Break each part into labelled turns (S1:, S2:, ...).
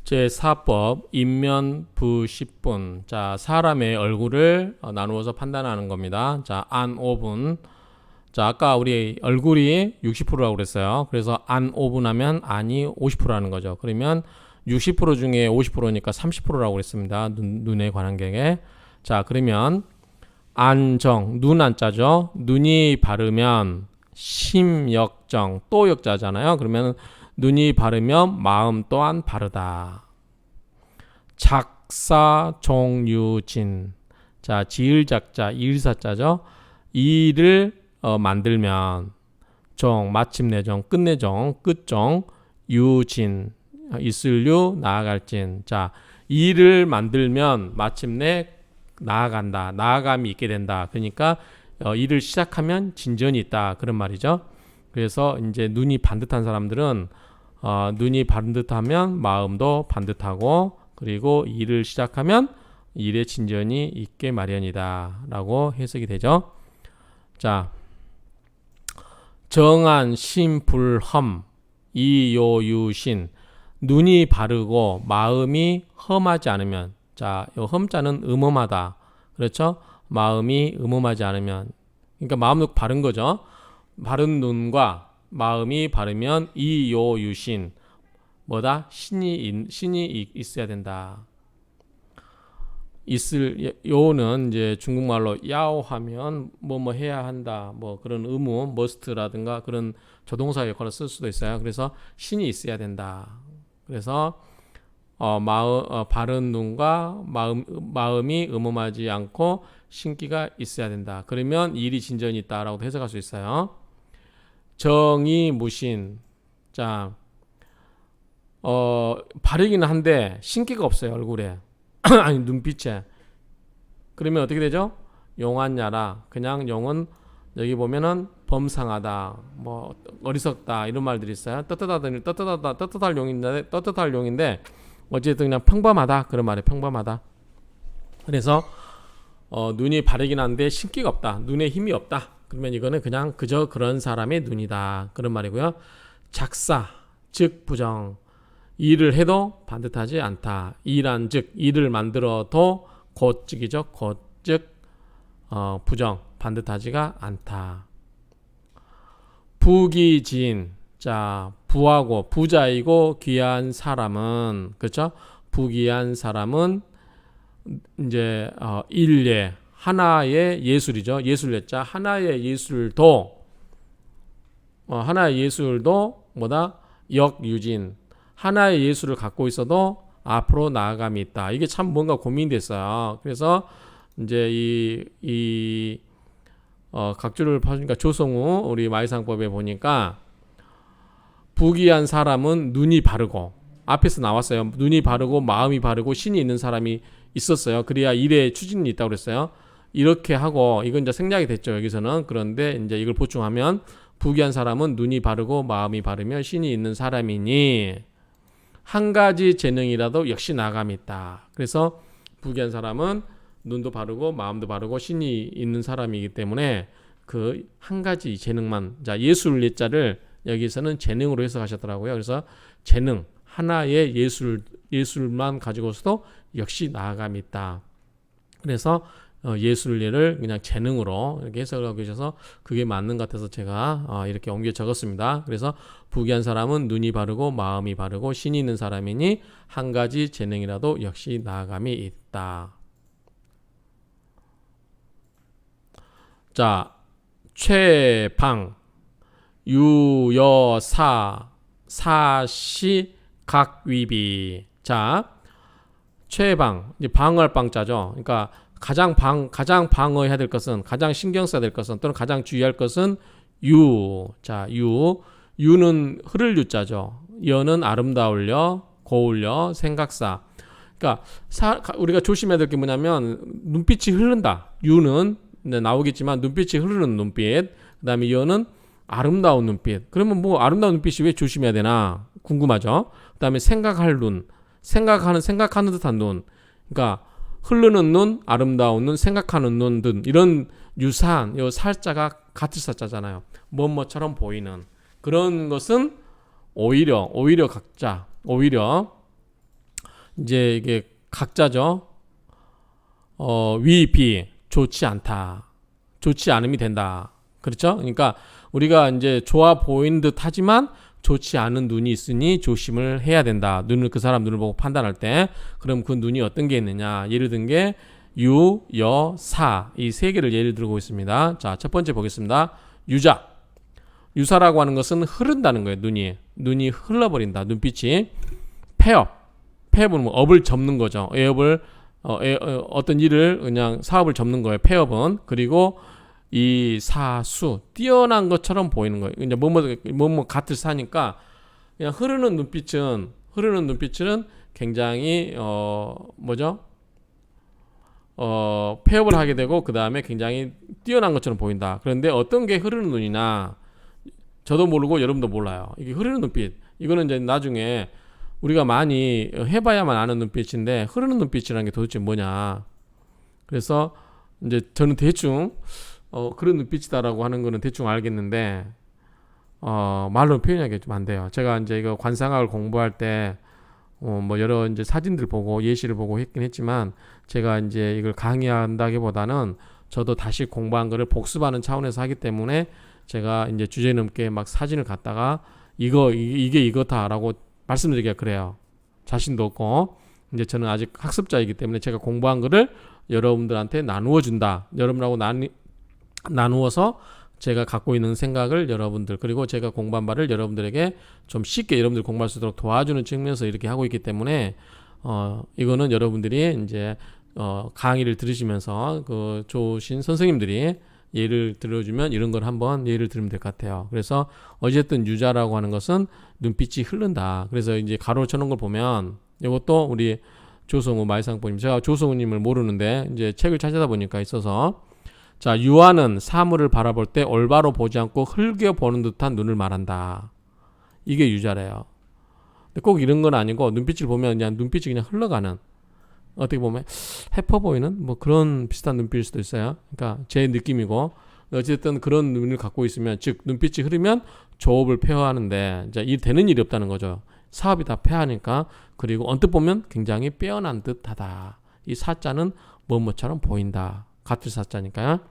S1: 제4법 인면부십분. 자, 사람의 얼굴을 나누어서 판단하는 겁니다. 자, 안 5분. 자, 아까 우리 얼굴이 60%라고 그랬어요. 그래서 안 5분 하면 안이 50%라는 거죠. 그러면 60% 중에 50%니까 30%라고 그랬습니다. 눈에 관한 경에. 자, 그러면 안정, 눈 안자죠. 눈이 바르면 심역정, 또 역자잖아요. 그러면 눈이 바르면 마음 또한 바르다. 작사종유진. 자, 지을작자, 일사자죠. 이를 만들면 정, 마침내 정, 끝내 정, 끝정, 유진, 있을유, 나아갈진. 자, 이를 만들면 마침내 나아간다. 나아감이 있게 된다. 그러니까 일을 시작하면 진전이 있다. 그런 말이죠. 그래서 이제 눈이 반듯한 사람들은 눈이 반듯하면 마음도 반듯하고, 그리고 일을 시작하면 일의 진전이 있게 마련이다 라고 해석이 되죠. 자, 정한 심불험 이요유신. 눈이 바르고 마음이 험하지 않으면, 자, 이 험자는 음험하다. 그렇죠? 마음이 음험하지 않으면, 그러니까 마음도 바른 거죠. 바른 눈과 마음이 바르면 이요유신, 뭐다? 신이 있어야 된다. 있을, 요는 이제 중국말로 야오하면 뭐 해야 한다, 뭐 그런 의무, 머스트라든가 그런 조동사 역할을 쓸 수도 있어요. 그래서 신이 있어야 된다. 그래서 바른 눈과 마음이 음험하지 않고 신기가 있어야 된다. 그러면 일이 진전이 있다라고 해석할 수 있어요. 정의 무신. 자, 바르기는 한데 신기가 없어요, 얼굴에. 아니, 눈빛에. 그러면 어떻게 되죠? 용한야라. 그냥 용은 여기 보면은 범상하다, 뭐 어리석다, 이런 말들이 있어요. 떳떳할 용인데 어쨌든 그냥 평범하다, 그런 말이에요. 평범하다. 그래서 눈이 바르긴 한데 신기가 없다, 눈에 힘이 없다. 그러면 이거는 그냥 그저 그런 사람의 눈이다, 그런 말이고요. 작사, 즉 부정. 일을 해도 반듯하지 않다. 일한 즉, 일을 만들어도 곧즉이죠. 곧즉 부정, 반듯하지가 않다. 부귀지인. 자, 부하고 부자이고 귀한 사람은, 그렇죠? 부귀한 사람은 이제 일예, 하나의 예술이죠. 예술예자, 하나의 예술도 뭐다? 역유진. 하나의 예술을 갖고 있어도 앞으로 나아감이 있다. 이게 참 뭔가 고민이 됐어요. 그래서 이제 각주를 파주니까 조성우 우리 마이상법에 보니까 부귀한 사람은 눈이 바르고, 앞에서 나왔어요. 눈이 바르고 마음이 바르고 신이 있는 사람이 있었어요. 그래야 일에 추진이 있다고 그랬어요. 이렇게 하고, 이건 이제 생략이 됐죠, 여기서는. 그런데 이제 이걸 보충하면 부귀한 사람은 눈이 바르고 마음이 바르며 신이 있는 사람이니 한 가지 재능이라도 역시 나감이 있다. 그래서 부귀한 사람은 눈도 바르고 마음도 바르고 신이 있는 사람이기 때문에 그 한 가지 재능만, 자, 예술 예자를 여기서는 재능으로 해석하셨더라고요. 그래서 재능, 하나의 예술만 가지고서도 역시 나아감이 있다. 그래서 예술예를 그냥 재능으로 이렇게 해석하고 계셔서 그게 맞는 것 같아서 제가 이렇게 옮겨 적었습니다. 그래서 부귀한 사람은 눈이 바르고 마음이 바르고 신이 있는 사람이니 한 가지 재능이라도 역시 나아감이 있다. 자, 최방, 유여사, 사시, 각위비. 자, 최방, 이제 방어할 방자죠. 그러니까 가장 방어해야 될 것은, 가장 신경 써야 될 것은, 또는 가장 주의할 것은 유. 자, 유는 흐를 유자죠. 여는 아름다울려, 고울려, 생각사. 그러니까 우리가 조심해야 될 게 뭐냐면 눈빛이 흐른다. 유는 나오겠지만 눈빛이 흐르는 눈빛. 그다음에 여는 아름다운 눈빛. 그러면 뭐 아름다운 눈빛이 왜 조심해야 되나 궁금하죠. 그다음에 생각할 눈. 생각하는 듯한 눈. 그러니까 흐르는 눈, 아름다운 눈, 생각하는 눈 등 이런 유사한 요 살자가 같을 사자잖아요. 뭐처럼 보이는 그런 것은 오히려 각자, 오히려 이제 이게 각자죠. 위, 비, 좋지 않다. 좋지 않음이 된다. 그렇죠? 그러니까 우리가 이제 좋아 보이는 듯 하지만 좋지 않은 눈이 있으니 조심을 해야 된다. 그 사람 눈을 보고 판단할 때. 그럼 그 눈이 어떤 게 있느냐. 예를 든 게 유, 여, 사. 이 세 개를 예를 들고 있습니다. 자, 첫 번째 보겠습니다. 유자. 유사라고 하는 것은 흐른다는 거예요. 눈이 흘러버린다. 눈빛이. 폐업. 폐업은 뭐 업을 접는 거죠. 어떤 일을 그냥 사업을 접는 거예요. 폐업은. 그리고 이 사수 뛰어난 것처럼 보이는 거예요. 이제 뭐뭐 같을 사니까 그냥 흐르는 눈빛은 굉장히 폐업을 하게 되고 그 다음에 굉장히 뛰어난 것처럼 보인다. 그런데 어떤 게 흐르는 눈이나 저도 모르고 여러분도 몰라요. 이게 흐르는 눈빛. 이거는 이제 나중에 우리가 많이 해봐야만 아는 눈빛인데 흐르는 눈빛이라는 게 도대체 뭐냐. 그래서 이제 저는 대충 그런 눈빛이다라고 하는 거는 대충 알겠는데 말로 표현하기 좀 안 돼요. 제가 이제 이거 관상학을 공부할 때 뭐 여러 이제 사진들 보고 예시를 보고 했긴 했지만 제가 이제 이걸 강의한다기보다는 저도 다시 공부한 거를 복습하는 차원에서 하기 때문에 제가 이제 주제 넘게 막 사진을 갖다가 이게 이거다라고 말씀드리기가 그래요. 자신도 없고 이제 저는 아직 학습자이기 때문에 제가 공부한 거를 여러분들한테 나누어 준다. 여러분하고 나누어서 제가 갖고 있는 생각을 여러분들 그리고 제가 공부한 바를 여러분들에게 좀 쉽게 여러분들 공부할 수 있도록 도와주는 측면에서 이렇게 하고 있기 때문에 이거는 여러분들이 이제 강의를 들으시면서 그 좋으신 선생님들이 예를 들어주면 이런 걸 한번 예를 들으면 될 것 같아요. 그래서 어쨌든 유자라고 하는 것은 눈빛이 흐른다. 그래서 이제 가로로 쳐놓은 걸 보면 이것도 우리 조성우 마이상포님, 제가 조성우님을 모르는데 이제 책을 찾아다 보니까 있어서 자, 유아는 사물을 바라볼 때 올바로 보지 않고 흘겨 보는 듯한 눈을 말한다. 이게 유자래요. 근데 꼭 이런 건 아니고 눈빛을 보면 그냥 눈빛이 그냥 흘러가는 어떻게 보면 해퍼 보이는 뭐 그런 비슷한 눈빛일 수도 있어요. 그러니까 제 느낌이고 어쨌든 그런 눈을 갖고 있으면 즉 눈빛이 흐르면 조업을 폐허하는데 이제 되는 일이 없다는 거죠. 사업이 다 폐하니까. 그리고 언뜻 보면 굉장히 빼어난 듯하다. 이 사자는 뭐뭐처럼 보인다. 같은 사자니까요.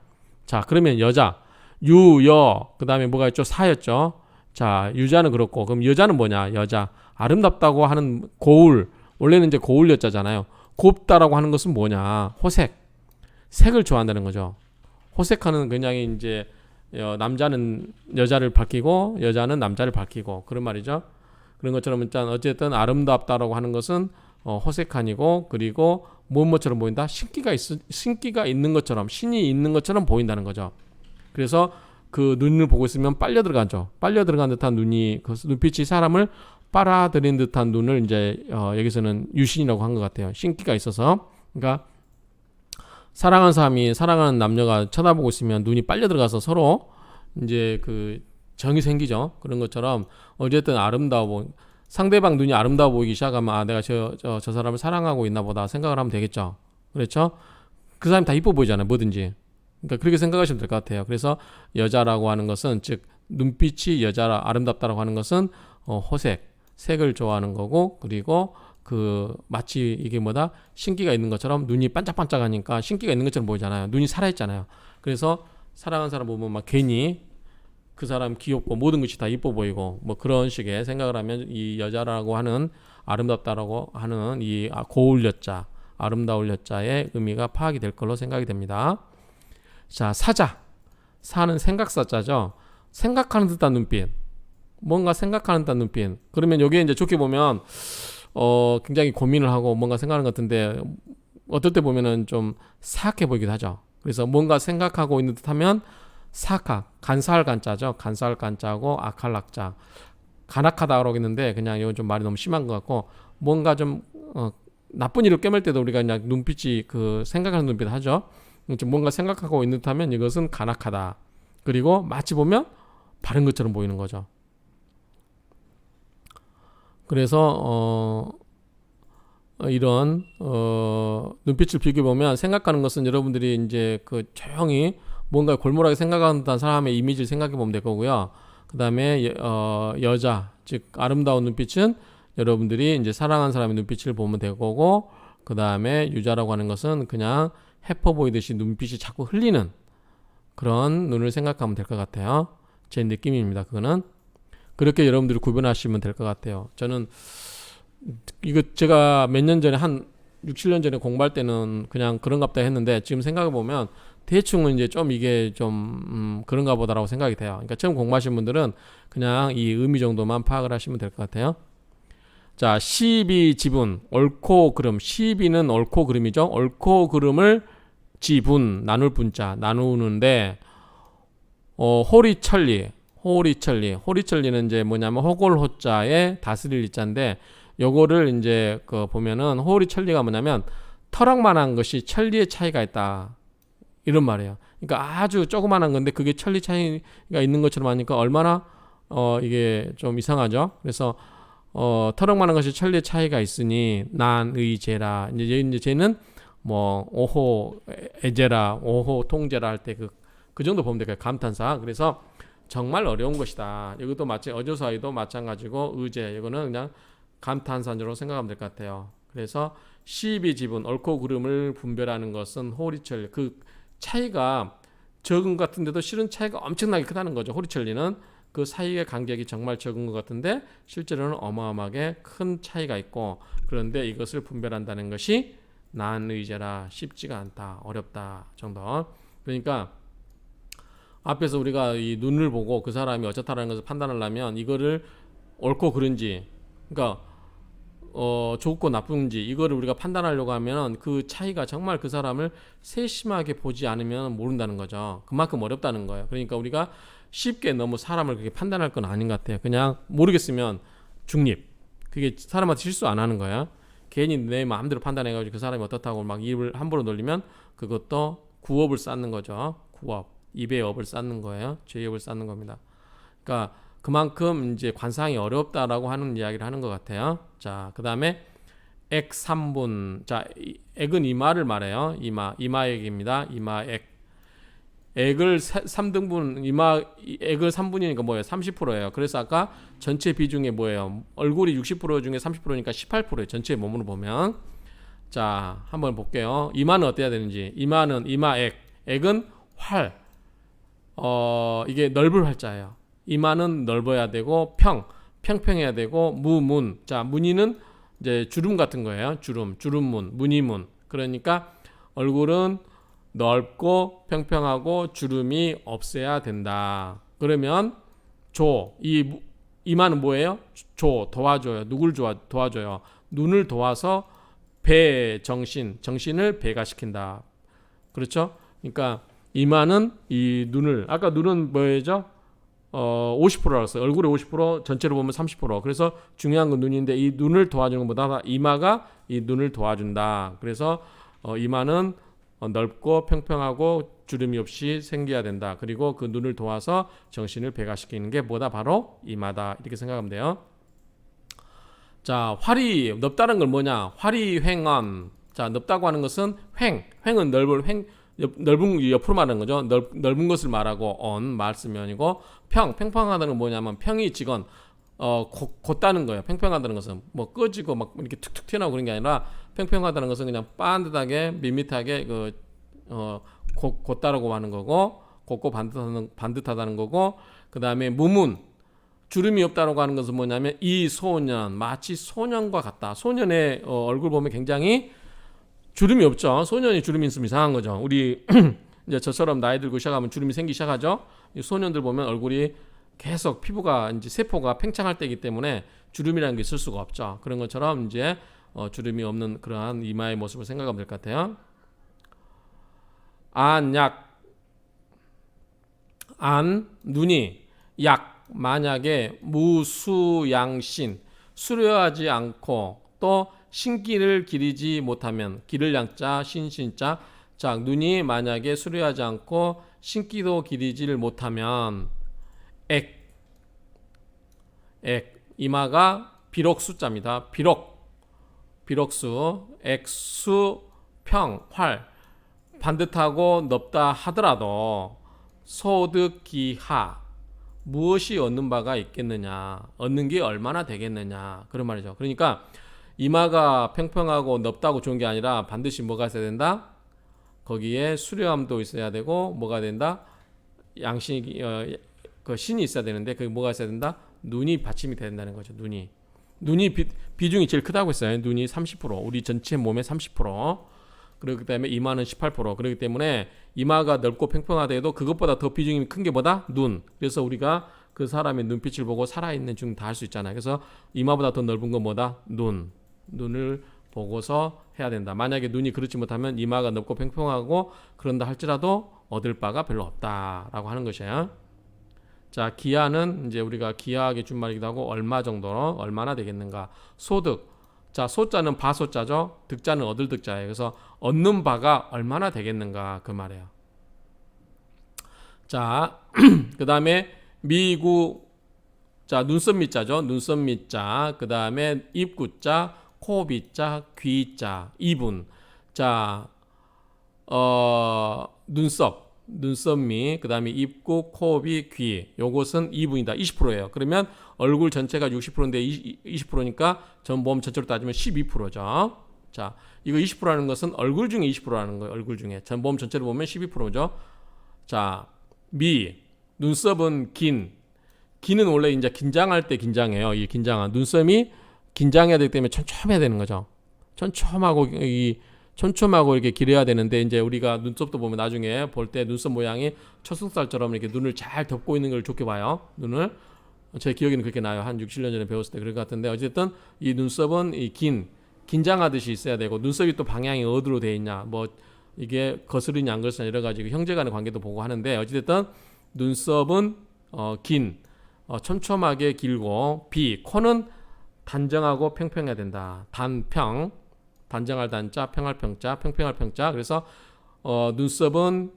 S1: 자, 그러면 여자 유, 여, 그 다음에 뭐가 있죠? 사였죠. 자, 유자는 그렇고 그럼 여자는 뭐냐? 여자 아름답다고 하는 고울, 원래는 이제 고울 여자잖아요. 곱다라고 하는 것은 뭐냐? 호색, 색을 좋아한다는 거죠. 호색하는 굉장히 이제 남자는 여자를 밝히고 여자는 남자를 밝히고 그런 말이죠. 그런 것처럼 일단 어쨌든 아름답다라고 하는 것은 호색한이고 그리고 뭐뭐처럼 보인다. 신기가 있는 것처럼 신이 있는 것처럼 보인다는 거죠. 그래서 그 눈을 보고 있으면 빨려 들어가죠. 빨려 들어간 듯한 눈이 그 눈빛이 사람을 빨아들인 듯한 눈을 이제 여기서는 유신이라고 한 것 같아요. 신기가 있어서. 그러니까 사랑하는 사람이 사랑하는 남녀가 쳐다보고 있으면 눈이 빨려 들어가서 서로 이제 그 정이 생기죠. 그런 것처럼 어쨌든 아름다워 상대방 눈이 아름다워 보이기 시작하면 내가 저 사람을 사랑하고 있나 보다 생각을 하면 되겠죠. 그렇죠? 그 사람이 다 이뻐 보이잖아요. 뭐든지. 그러니까 그렇게 생각하시면 될 것 같아요. 그래서 여자라고 하는 것은 즉 눈빛이 여자라 아름답다라고 하는 것은 호색, 색을 좋아하는 거고 그리고 그 마치 이게 뭐다 신기가 있는 것처럼 눈이 반짝반짝하니까 신기가 있는 것처럼 보이잖아요. 눈이 살아있잖아요. 그래서 사랑하는 사람 보면 막 괜히 그 사람 귀엽고 모든 것이 다 이뻐 보이고 뭐 그런 식의 생각을 하면 이 여자라고 하는 아름답다라고 하는 이 고울 여자, 아름다울 여자의 의미가 파악이 될 걸로 생각이 됩니다. 자, 사자. 사는 생각사자죠. 생각하는 듯한 눈빛. 뭔가 생각하는 듯한 눈빛. 그러면 여기에 이제 좋게 보면 굉장히 고민을 하고 뭔가 생각하는 것 같은데 어떨 때 보면은 좀 사악해 보이기도 하죠. 그래서 뭔가 생각하고 있는 듯하면 사악, 간사할 간자죠. 간사할 간자고 악할 악자. 간악하다고 하겠는데 그냥 이건 좀 말이 너무 심한 것 같고 뭔가 좀 나쁜 일을 꿰맬 때도 우리가 그냥 눈빛이 그 생각하는 눈빛 하죠. 뭔가 생각하고 있는 듯하면 이것은 간악하다. 그리고 마치 보면 바른 것처럼 보이는 거죠. 그래서 이런 눈빛을 비교해보면 생각하는 것은 여러분들이 이제 그 조용히 뭔가 골몰하게 생각하는 사람의 이미지를 생각해 보면 될 거고요. 그 다음에 여자 즉 아름다운 눈빛은 여러분들이 이제 사랑하는 사람의 눈빛을 보면 될 거고, 그 다음에 유자라고 하는 것은 그냥 해퍼 보이듯이 눈빛이 자꾸 흘리는 그런 눈을 생각하면 될 것 같아요. 제 느낌입니다. 그거는 그렇게 여러분들이 구분하시면 될 것 같아요. 저는 이거 제가 몇 년 전에 한 6, 7년 전에 공부할 때는 그냥 그런갑다 했는데 지금 생각해 보면 대충은 이제 좀 이게 좀 그런가 보다라고 생각이 돼요. 그러니까 처음 공부하신 분들은 그냥 이 의미 정도만 파악을 하시면 될 것 같아요. 자, 시비 지분 옳고 그름. 시비는 옳고 그름이죠. 옳고 그름을 지분 나눌 분자 나누는데 호리천리 호리천리는 이제 뭐냐면 호골호자에 다스릴 이자인데 요거를 이제 그 보면은 호리천리가 뭐냐면 터럭만한 것이 천리의 차이가 있다 이런 말이에요. 그러니까 아주 조그만한 건데 그게 천리 차이가 있는 것처럼 하니까 얼마나 이게 좀 이상하죠. 그래서 터럭만한 것이 천리의 차이가 있으니 난의제라. 이제 쟤는 뭐 오호 에제라, 오호 통제라 할 때 그 정도 보면 돼요. 감탄사. 그래서 정말 어려운 것이다. 이것도 마치 어조사의도 마찬가지고 의제 이거는 그냥 감탄사로 생각하면 될 것 같아요. 그래서 시비 지분 옳고 그름을 분별하는 것은 호리철 그 차이가 적은 것 같은데도 실은 차이가 엄청나게 크다는 거죠. 호리천리는 그 사이의 간격이 정말 적은 것 같은데 실제로는 어마어마하게 큰 차이가 있고 그런데 이것을 분별한다는 것이 난의제라 쉽지가 않다 어렵다 정도. 그러니까 앞에서 우리가 이 눈을 보고 그 사람이 어쩌다라는 것을 판단하려면 이거를 옳고 그른지 그러니까 좋고 나쁜지 이거를 우리가 판단하려고 하면 그 차이가 정말 그 사람을 세심하게 보지 않으면 모른다는 거죠. 그만큼 어렵다는 거예요. 그러니까 우리가 쉽게 너무 사람을 그렇게 판단할 건 아닌 것 같아요. 그냥 모르겠으면 중립. 그게 사람한테 실수 안 하는 거야. 괜히 내 마음대로 판단해가지고 그 사람이 어떻다고 막 입을 함부로 놀리면 그것도 구업을 쌓는 거죠. 구업. 입의 업을 쌓는 거예요. 죄업을 쌓는 겁니다. 그러니까 그만큼 이제 관상이 어렵다라고 하는 이야기를 하는 것 같아요. 자, 그 다음에 액 3분. 자, 액은 이마를 말해요. 이마액입니다. 이마액. 액을 3등분, 액을 3분이니까 뭐예요? 30%예요. 그래서 아까 전체 비중에 뭐예요? 얼굴이 60% 중에 30%니까 18%예요. 전체 몸으로 보면. 자, 한번 볼게요. 이마는 어때야 되는지. 이마는 이마액. 액은 활. 이게 넓을 활자예요. 이마는 넓어야 되고 평평해야 되고 무문. 자, 무늬는 이제 주름 같은 거예요. 주름문, 무늬문. 그러니까 얼굴은 넓고 평평하고 주름이 없어야 된다. 그러면 이마는 뭐예요? 도와줘요. 누굴 도와줘요? 눈을 도와서 정신을 배가시킨다. 그렇죠? 그러니까 이마는 이 눈을 아까 눈은 뭐였죠? 50%라고 했어요. 얼굴의 50% 전체로 보면 30%. 그래서 중요한 건 눈인데 이 눈을 도와주는 것보다 이마가 이 눈을 도와준다. 그래서 이마는 넓고 평평하고 주름이 없이 생겨야 된다. 그리고 그 눈을 도와서 정신을 배가시키는 게 뭐다? 바로 이마다. 이렇게 생각하면 돼요. 자, 활이 넓다는 건 뭐냐? 활이 횡언. 자, 넓다고 하는 것은 횡은 넓은 옆으로 말하는 거죠. 넓은 것을 말하고 말 쓰면이고 평평하다는 건 뭐냐면 평이 직언 곧다는 거예요. 평평하다는 것은 뭐 꺼지고 막 이렇게 툭툭 튀어나오고 그런 게 아니라 평평하다는 것은 그냥 반듯하게 밋밋하게 곧다라고 하는 거고 곧고 반듯하다는 거고 그 다음에 무문 주름이 없다라고 하는 것은 뭐냐면 이 소년 마치 소년과 같다. 소년의 얼굴 보면 굉장히 주름이 없죠. 소년이 주름이 있으면 이상한 거죠. 우리 이제 저처럼 나이 들고 시작하면 주름이 생기기 시작하죠. 이 소년들 보면 얼굴이 계속 피부가 이제 세포가 팽창할 때이기 때문에 주름이라는 게 있을 수가 없죠. 그런 것처럼 이제 주름이 없는 그러한 이마의 모습을 생각하면 될 것 같아요. 눈이 만약에 무수양신 수려하지 않고 또 신기를 기리지 못하면 기를 양자 신신자 자 눈이 만약에 수려하지 않고 신기도 기리지를 못하면 이마가 비록 숫자입니다. 비록수 액수 활 반듯하고 넓다 하더라도 소득기하 무엇이 얻는 바가 있겠느냐, 얻는 게 얼마나 되겠느냐, 그런 말이죠. 그러니까 이마가 평평하고 넓다고 좋은 게 아니라 반드시 뭐가 있어야 된다? 거기에 수려함도 있어야 되고 뭐가 된다? 양식 그 신이 있어야 되는데 그게 뭐가 있어야 된다? 눈이 받침이 된다는 거죠. 눈이 비중이 제일 크다고 했어요. 눈이 30%, 우리 전체 몸의 30%. 그렇기 때문에 이마는 18%. 그렇기 때문에 이마가 넓고 평평하더라도 그것보다 더 비중이 큰 게 뭐다? 눈. 그래서 우리가 그 사람의 눈빛을 보고 살아있는 중 다 할 수 있잖아요. 그래서 이마보다 더 넓은 건 뭐다? 눈을 보고서 해야 된다. 만약에 눈이 그렇지 못하면 이마가 넓고 평평하고 그런다 할지라도 얻을 바가 별로 없다라고 하는 것이에요. 자, 기하는 이제 우리가 기하학의 준말이기도 하고 얼마 정도로 얼마나 되겠는가. 소득. 자, 소자는 바소자죠. 득자는 얻을 득자예요. 그래서 얻는 바가 얼마나 되겠는가 그 말이에요. 자, 그 다음에 미구. 자, 눈썹 밑자죠. 눈썹 밑자. 그 다음에 입구자, 코빗자, 귀자, 이분. 자, 눈썹 밑, 그 다음에 입구, 코비, 귀. 요것은 2분이다. 20%예요. 그러면 얼굴 전체가 60%인데 20%니까 전 몸 전체로 따지면 12%죠. 자, 이거 20%라는 것은 얼굴 중에 20%라는 거예요. 얼굴 중에. 전 몸 전체로 보면 12%죠. 자, 눈썹은 긴은 원래 이제 긴장할 때 긴장해요. 이 긴장한 눈썹이 긴장해야 되기 때문에 촘촘해야 되는 거죠. 촘촘하고 이렇게 길어야 되는데 이제 우리가 눈썹도 보면 나중에 볼 때 눈썹 모양이 초승살처럼 이렇게 눈을 잘 덮고 있는 걸 좋게 봐요. 눈을 제 기억에는 그렇게 나요. 한 6, 7년 전에 배웠을 때 그럴 것 같은데 어쨌든 이 눈썹은 이 긴장하듯이 있어야 되고 눈썹이 또 방향이 어디로 돼 있냐 뭐 이게 거스르냐 안 거스르냐 여러 가지 형제 간의 관계도 보고 하는데 어쨌든 눈썹은 촘촘하게 길고 코는 단정하고 평평해야 된다. 단정할 단자, 평할 평자, 평평할 평자. 그래서 눈썹은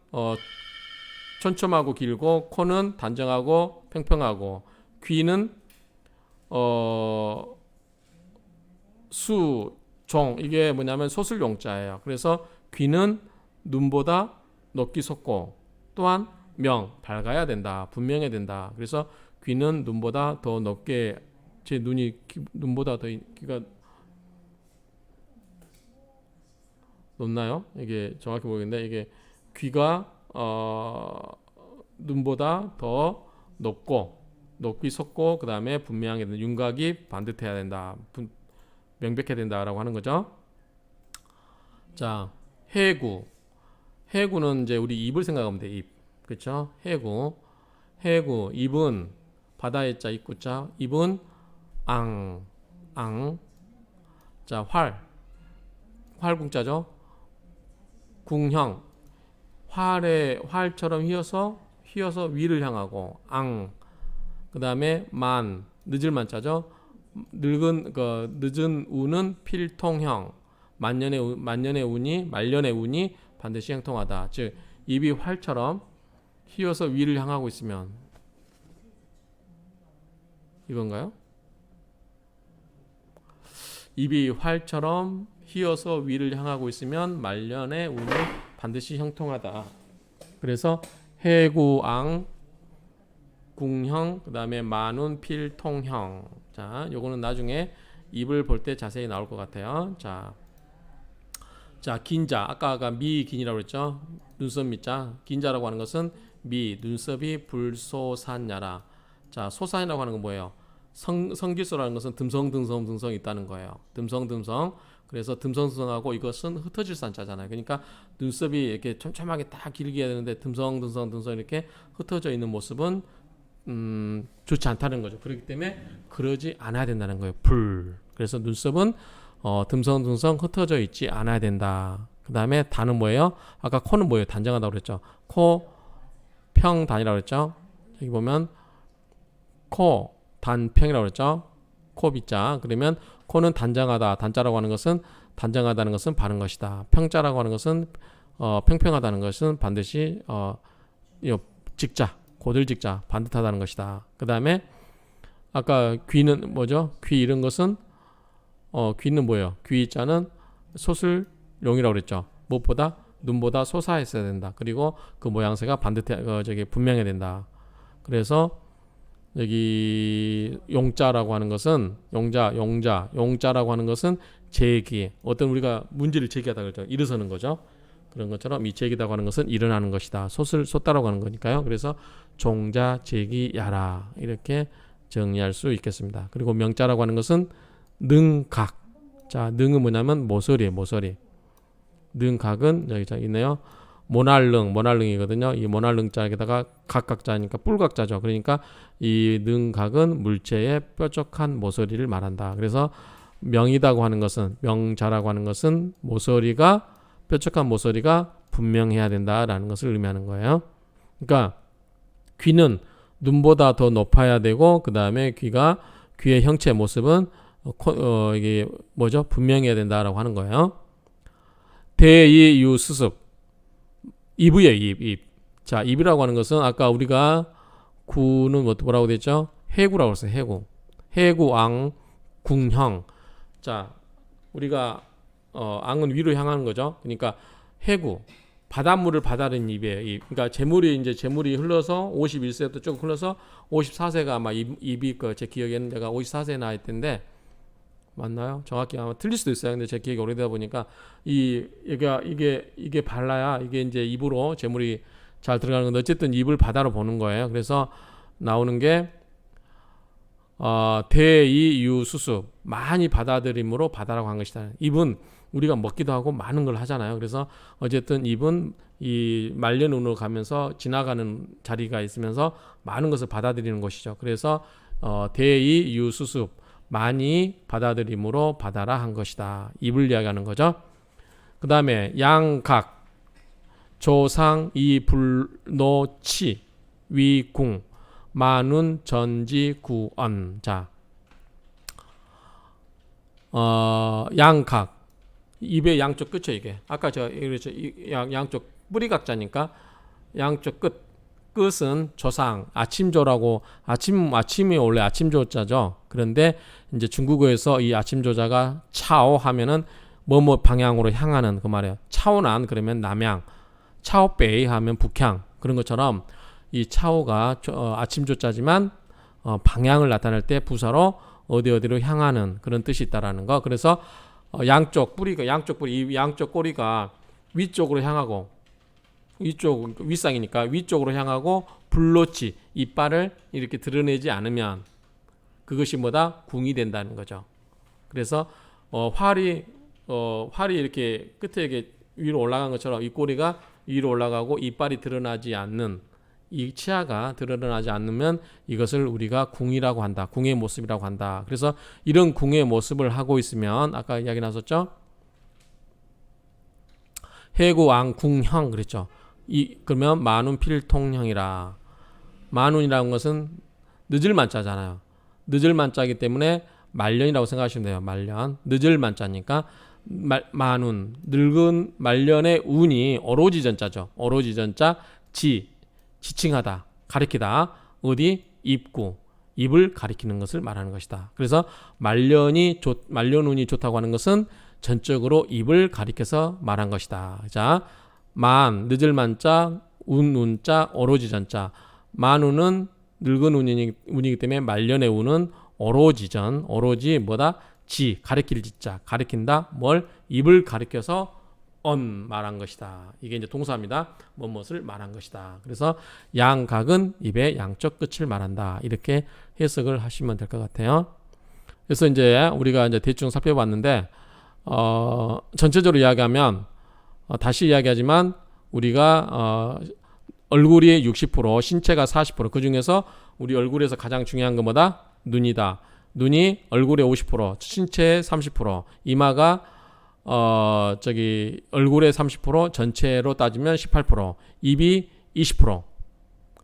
S1: 촘촘하고 길고 코는 단정하고 평평하고 귀는 종 이게 뭐냐면 소술용자예요. 그래서 귀는 눈보다 높기 솟고 또한 밝아야 된다. 분명해야 된다. 그래서 귀는 눈보다 더 높게 제 눈이 눈보다 더 귀가 높나요? 이게 정확히 모르겠는데 이게 귀가 눈보다 더 높기 솟고 그 다음에 분명하게 된다. 윤곽이 반듯해야 된다. 명백해야 된다라고 하는 거죠. 자, 해구는 이제 우리 입을 생각하면 돼. 입, 그렇죠? 해구, 입은 바다의 자 입구자, 입은 앙. 자, 활궁자죠. 궁형, 활처럼 휘어서 위를 향하고 그 다음에 늦을 만자죠. 늦은 운은 필통형, 말년의 운이 반드시 형통하다. 즉 입이 활처럼 휘어서 위를 향하고 있으면 이건가요? 입이 활처럼 휘어서 위를 향하고 있으면 말년의 운이 반드시 형통하다. 그래서 해구앙 궁형 그 다음에 만운 필통형. 자, 요거는 나중에 입을 볼 때 자세히 나올 것 같아요. 자, 긴자 아까 미긴이라고 그랬죠. 눈썹 밑자 긴자라고 하는 것은 눈썹이 불소산야라. 자, 소산이라고 하는 건 뭐예요? 성질소라는 것은 듬성 있다는 거예요. 듬성. 그래서 듬성하고 이것은 흩어질 산자잖아요. 그러니까 눈썹이 이렇게 촘촘하게 딱 길게 해야 되는데 듬성 이렇게 흩어져 있는 모습은 좋지 않다는 거죠. 그렇기 때문에 그러지 않아야 된다는 거예요. 그래서 눈썹은 듬성 흩어져 있지 않아야 된다. 그 다음에 단은 뭐예요? 아까 코는 뭐예요? 단정하다고 그랬죠. 코 평단이라고 그랬죠. 여기 보면 코 단평이라고 그랬죠. 코빗자. 그러면 코는 단정하다. 단자라고 하는 것은 단정하다는 것은 바른 것이다. 평자라고 하는 것은 평평하다는 것은 반드시 직자, 고들직자, 반듯하다는 것이다. 그 다음에 아까 귀는 뭐죠? 귀 이런 것은 귀는 뭐예요? 귀자는 소술용이라고 그랬죠. 무엇보다 눈보다 솟아있어야 된다. 그리고 그 모양새가 분명해야 된다. 그래서 여기 용자라고 하는 것은 용자라고 하는 것은 제기, 어떤 우리가 문제를 제기하다 그러죠. 일어서는 거죠. 그런 것처럼 이 제기다고 하는 것은 일어나는 것이다. 솟을 솟다라고 하는 거니까요. 그래서 종자 제기야라 이렇게 정리할 수 있겠습니다. 그리고 명자라고 하는 것은 능각. 자, 능은 뭐냐면 모서리예요. 모서리. 능각은 여기 자 있네요. 모날릉이거든요. 이 모날릉자에다가 각각자니까 뿔각자죠. 그러니까 이 능각은 물체의 뾰족한 모서리를 말한다. 그래서 명이다고 하는 것은, 명자라고 하는 것은 모서리가, 뾰족한 모서리가 분명해야 된다라는 것을 의미하는 거예요. 그러니까 귀는 눈보다 더 높아야 되고, 그 다음에 귀의 형체 모습은 이게 뭐죠? 분명해야 된다라고 하는 거예요. 대이유수습. 입이에요, 입. 자, 입이라고 하는 것은 아까 우리가 구는 뭐라고 됐죠? 해구라고 했어요, 해구. 해구왕, 궁형. 자, 우리가 앙은 위로 향하는 거죠. 그러니까 해구, 바닷물을 받아들인 입이에요. 입. 그러니까 재물이 흘러서 51세부터 쭉 흘러서 54세가 아마 입이 제 기억에는 내가 54세에 나왔을 텐데 맞나요? 정확히 아마 틀릴 수도 있어요. 근데 제 기억이 오래되다 보니까 이게 발라야 이게 이제 입으로 재물이 잘 들어가는 건데 어쨌든 입을 바다로 보는 거예요. 그래서 나오는 게 대이유수습, 많이 받아들임으로 바다라고 한 것이다. 입은 우리가 먹기도 하고 많은 걸 하잖아요. 그래서 어쨌든 입은 이 말년운으로 가면서 지나가는 자리가 있으면서 많은 것을 받아들이는 것이죠. 그래서 대이유수습, 많이 받아들임으로 바다라 한 것이다. 입을 이야기하는 거죠. 그 다음에 양각, 조상, 이불노치, 위궁, 만운, 전지, 구언. 자, 양각, 입의 양쪽 끝이에요. 이게 아까 양쪽 뿌리각자니까 양쪽 끝은 조상, 아침조라고, 아침이 원래 아침조자죠. 그런데 이제 중국어에서 이 아침조자가 차오 하면은 뭐뭐 방향으로 향하는 그 말이에요. 차오난 그러면 남향, 차오베이 하면 북향. 그런 것처럼 이 차오가 아침조자지만 방향을 나타낼 때 부사로 어디로 향하는 그런 뜻이 있다라는 거. 그래서 양쪽 꼬리가 위쪽으로 향하고, 윗상이니까 위쪽으로 향하고 불로치, 이빨을 이렇게 드러내지 않으면 그것이 뭐다? 궁이 된다는 거죠. 그래서 활이 이렇게 끝에 이렇게 위로 올라간 것처럼 이 꼬리가 위로 올라가고 이빨이 드러나지 않는, 이 치아가 드러나지 않으면 이것을 우리가 궁이라고 한다. 궁의 모습이라고 한다. 그래서 이런 궁의 모습을 하고 있으면 아까 이야기 나섰죠? 해구왕 궁형 그랬죠. 그러면 만운 필통형이라. 만운이라는 것은 늦을 만자잖아요. 늦을 만자이기 때문에 말년이라고 생각하시면 돼요. 말년. 늦을 만자니까 만운, 늙은 말년의 운이 오로지전자죠. 오로지전자, 지칭하다, 가리키다. 어디? 입구, 입을 가리키는 것을 말하는 것이다. 그래서 말년운이 좋다고 하는 것은 전적으로 입을 가리켜서 말한 것이다. 자, 늦을 만자, 운자, 오로지전자. 만운은 늙은 운이기 때문에 말년의 운은 오로지 뭐다? 가리킬 지자, 가리킨다. 뭘? 입을 가리켜서 말한 것이다. 이게 이제 동사입니다. 무엇을 말한 것이다. 그래서 양각은 입의 양쪽 끝을 말한다. 이렇게 해석을 하시면 될 것 같아요. 그래서 이제 우리가 이제 대충 살펴봤는데 전체적으로 이야기하면 다시 이야기하지만 우리가 얼굴이 60%, 신체가 40%, 그 중에서 우리 얼굴에서 가장 중요한 건 뭐다? 눈이다. 눈이 얼굴의 50%, 신체의 30%, 이마가 얼굴의 30%, 전체로 따지면 18%, 입이 20%.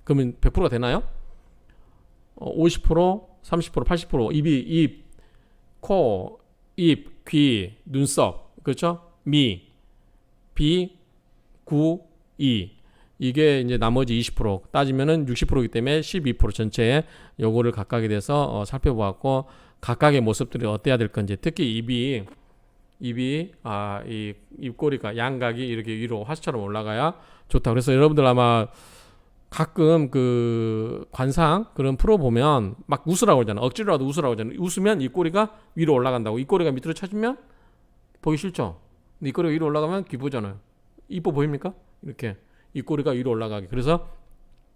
S1: 그러면 100%가 되나요? 50%, 30%, 80%, 입, 코, 입, 귀, 눈썹, 그렇죠? 비, 구, 이게 이제 나머지 20% 따지면은 60%이기 때문에 12% 전체에 요거를 각각에 대해서 살펴보았고, 각각의 모습들이 어때야 될 건지, 특히 입이 이 입꼬리가 양각이 이렇게 위로 화살처럼 올라가야 좋다. 그래서 여러분들 아마 가끔 그 관상 그런 프로 보면 막 웃으라고 그러잖아. 억지로라도 웃으라고 그러잖아. 웃으면 이 꼬리가 위로 올라간다고. 이 꼬리가 밑으로 쳐지면 보기 싫죠. 근데 이 꼬리가 위로 올라가면 기쁘잖아요. 이뻐 보입니까? 이렇게 이 꼬리가 위로 올라가게. 그래서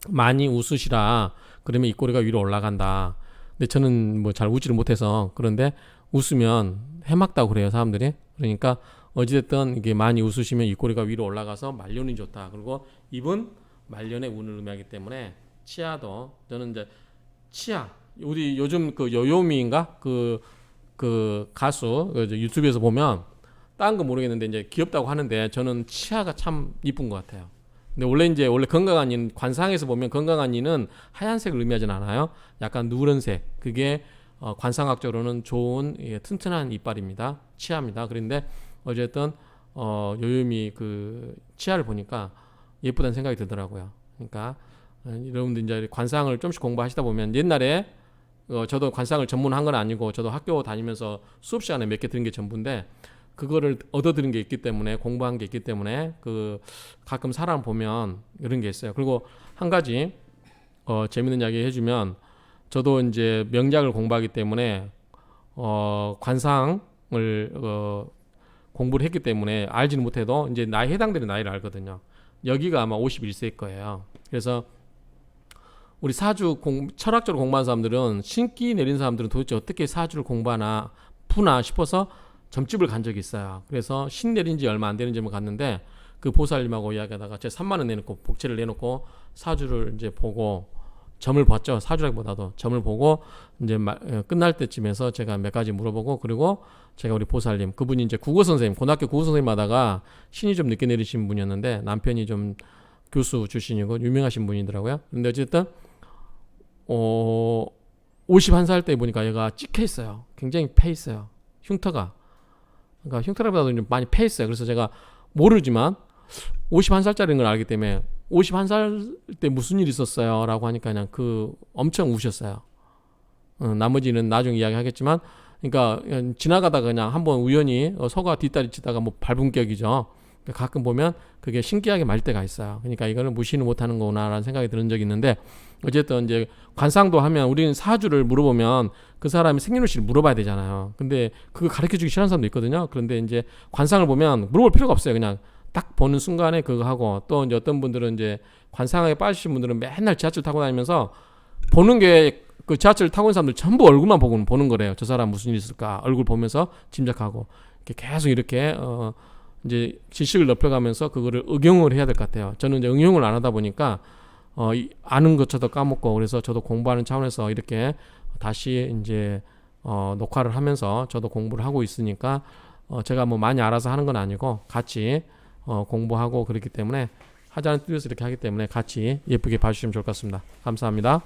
S1: 많이 웃으시라. 그러면 이 꼬리가 위로 올라간다. 근데 저는 뭐 잘 웃지를 못해서 그런데 웃으면 해맑다고 그래요, 사람들이. 그러니까 어찌됐든 이게 많이 웃으시면 이 꼬리가 위로 올라가서 말년이 좋다. 그리고 입은 말년의 운을 의미하기 때문에 치아도 저는 이제 치아 우리 요즘 그 요요미인가 그 가수 그 유튜브에서 보면 다른 거 모르겠는데 이제 귀엽다고 하는데 저는 치아가 참 이쁜 것 같아요. 근데 원래 건강한 이는 관상에서 보면 건강한 이는 하얀색을 의미하진 않아요. 약간 누런색 그게 관상학적으로는 좋은 튼튼한 이빨입니다. 치아입니다. 그런데 어쨌든 요요미 그 치아를 보니까 예쁘다는 생각이 들더라고요. 그러니까 여러분들 이제 관상을 좀씩 공부하시다 보면 옛날에 저도 관상을 전문한 건 아니고 저도 학교 다니면서 수업 시간에 몇 개 들은 게 전부인데 그거를 얻어 들은 게 있기 때문에 공부한 게 있기 때문에 그 가끔 사람 보면 이런 게 있어요. 그리고 한 가지 재밌는 이야기 해주면 저도 이제 명작을 공부하기 때문에 관상을 공부를 했기 때문에 알지는 못해도 이제 나이 해당되는 나이를 알거든요. 여기가 아마 51세일 거예요. 그래서 우리 철학적으로 공부한 사람들은 신기 내린 사람들은 도대체 어떻게 사주를 공부하나 푸나 싶어서 점집을 간 적이 있어요. 그래서 신 내린 지 얼마 안 되는 집을 갔는데 그 보살님하고 이야기하다가 제가 3만 원 내놓고 복채를 내놓고 사주를 이제 보고 점을 봤죠. 사주라기보다도 점을 보고 이제 끝날 때쯤에서 제가 몇 가지 물어보고 그리고 제가 우리 보살님 그분이 이제 국어 선생님 고등학교 국어 선생님 하다가 신이 좀 늦게 내리신 분이었는데 남편이 좀 교수 출신이고 유명하신 분이더라고요. 근데 어쨌든 51살 때 보니까 얘가 찍혀 있어요. 굉장히 패 있어요. 흉터가. 그러니까 흉터라기보다도 좀 많이 패 있어요. 그래서 제가 모르지만 51살짜리인 걸 알기 때문에 51살 때 무슨 일 있었어요? 라고 하니까 그냥 엄청 우셨어요. 나머지는 나중에 이야기 하겠지만, 그러니까 지나가다가 그냥 한번 우연히 서가 뒷다리 치다가 뭐 밟은 격이죠. 가끔 보면 그게 신기하게 말 때가 있어요. 그러니까 이거는 무시는 못하는 거구나라는 생각이 드는 적이 있는데, 어쨌든 이제 관상도 하면 우리는 사주를 물어보면 그 사람이 생년월일을 물어봐야 되잖아요. 근데 그거 가르쳐 주기 싫어하는 사람도 있거든요. 그런데 이제 관상을 보면 물어볼 필요가 없어요. 그냥 딱 보는 순간에 그거 하고 또 이제 어떤 분들은 이제 관상에 빠지신 분들은 맨날 지하철 타고 다니면서 보는 게 그 지하철 타고 있는 사람들 전부 얼굴만 보는 거래요. 저 사람 무슨 일 있을까 얼굴 보면서 짐작하고 이렇게 계속 이렇게 이제 지식을 넓혀가면서 그거를 응용을 해야 될 것 같아요. 저는 이제 응용을 안 하다 보니까 아는 것처럼 까먹고 그래서 저도 공부하는 차원에서 이렇게 다시 이제 녹화를 하면서 저도 공부를 하고 있으니까 제가 뭐 많이 알아서 하는 건 아니고 같이 공부하고 그렇기 때문에 하자는 뜻에서 이렇게 하기 때문에 같이 예쁘게 봐주시면 좋을 것 같습니다. 감사합니다.